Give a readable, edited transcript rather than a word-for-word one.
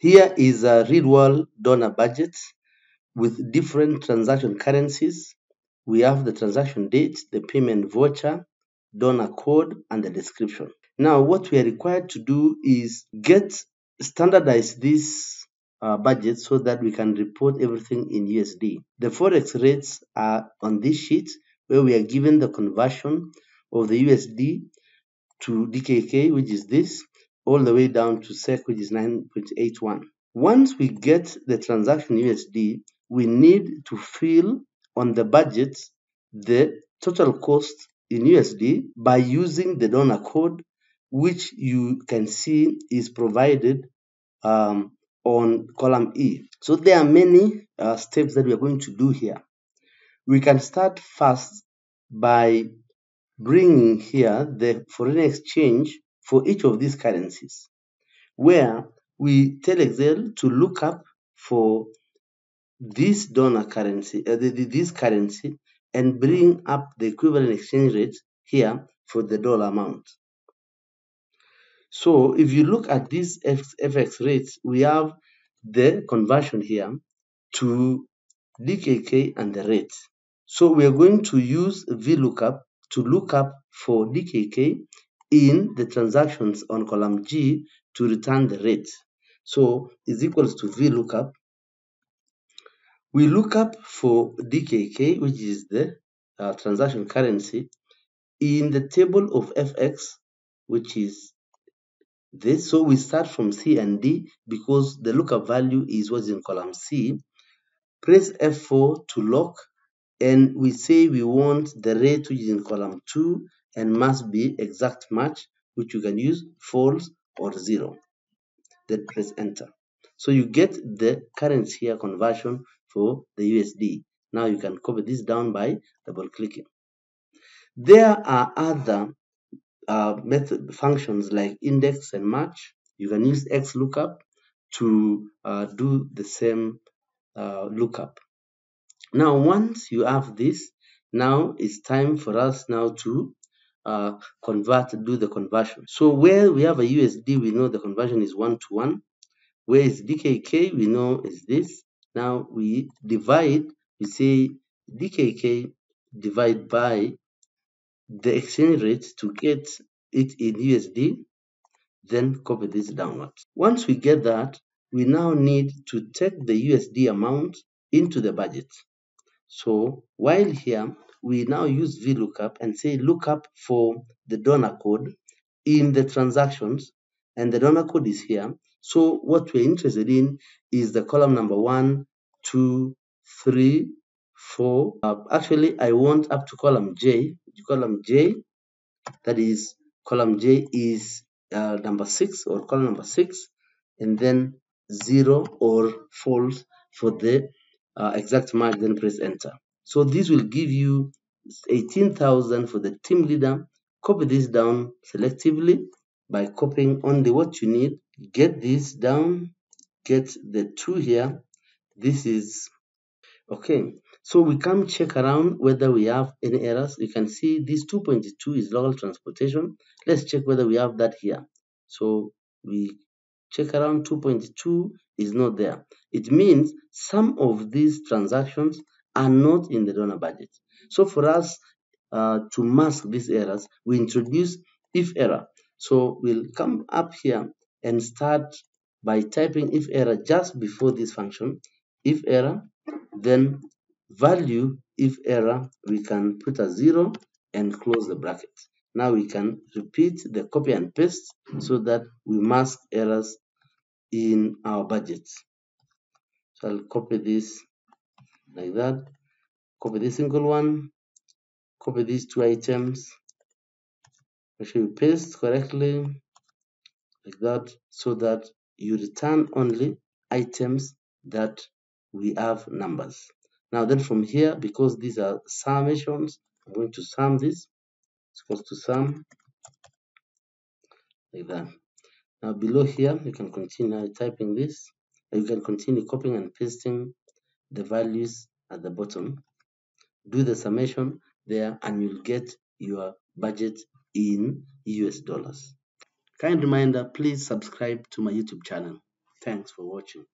Here is a real world donor budget with different transaction currencies. We have the transaction date, the payment voucher, donor code, and the description. Now, what we are required to do is standardize this budget so that we can report everything in USD. The forex rates are on this sheet where we are given the conversion of the USD to DKK, which is this, all the way down to SEK, which is 9.81. Once we get the transaction USD, we need to fill on the budget the total cost in USD by using the donor code, which you can see is provided on column E. So there are many steps that we are going to do here. We can start first by bringing here the foreign exchange for each of these currencies, where we tell Excel to look up for this donor currency, this currency, and bring up the equivalent exchange rate here for the dollar amount. So if you look at these FX rates, we have the conversion here to DKK and the rate. So we are going to use VLOOKUP to look up for DKK in the transactions on column G to return the rate. So is equals to VLOOKUP. We look up for DKK, which is the transaction currency, in the table of FX, which is this. So we start from C and D because the lookup value is what's in column C. Press F4 to lock, and we say we want the rate which is in column 2 and must be exact match, which you can use false or 0. Then press enter. So you get the currency here conversion for the USD. Now you can copy this down by double clicking. There are other method functions like index and match. You can use XLOOKUP to do the same lookup. Now, once you have this, now it's time for us now to do the conversion. So where we have a USD, we know the conversion is 1-to-1. Where is DKK, we know is this. Now we divide, we say DKK divide by the exchange rate to get it in USD, then copy this downwards. Once we get that, we now need to take the USD amount into the budget. So while here, we now use VLOOKUP and say lookup for the donor code in the transactions, and the donor code is here. So what we're interested in is the column number 1, 2, 3, 4. Actually, I want up to column J. Column J, that is column J is number 6 or column number 6, and then 0 or false for the exact match, then press enter. So this will give you 18,000 for the team leader. Copy this down selectively by copying only what you need. Get this down, get the 2 here. This is okay. So we can check around whether we have any errors. You can see this 2.2 is local transportation. Let's check whether we have that here. So we check around 2.2 is not there. It means some of these transactions are not in the donor budget. So for us to mask these errors, we introduce IFERROR. So we'll come up here and start by typing IFERROR just before this function. IFERROR, then value IFERROR, we can put a 0 and close the bracket. Now we can repeat the copy and paste so that we mask errors in our budgets. So I'll copy this like that, copy this single one, copy these 2 items, make sure you paste correctly like that, so that you return only items that we have numbers. Now then from here, because these are summations, I'm going to sum this. It's equals to sum like that. Now below here, you can continue typing this. You can continue copying and pasting the values at the bottom. Do the summation there and you'll get your budget in US dollars. Kind reminder, please subscribe to my YouTube channel. Thanks for watching.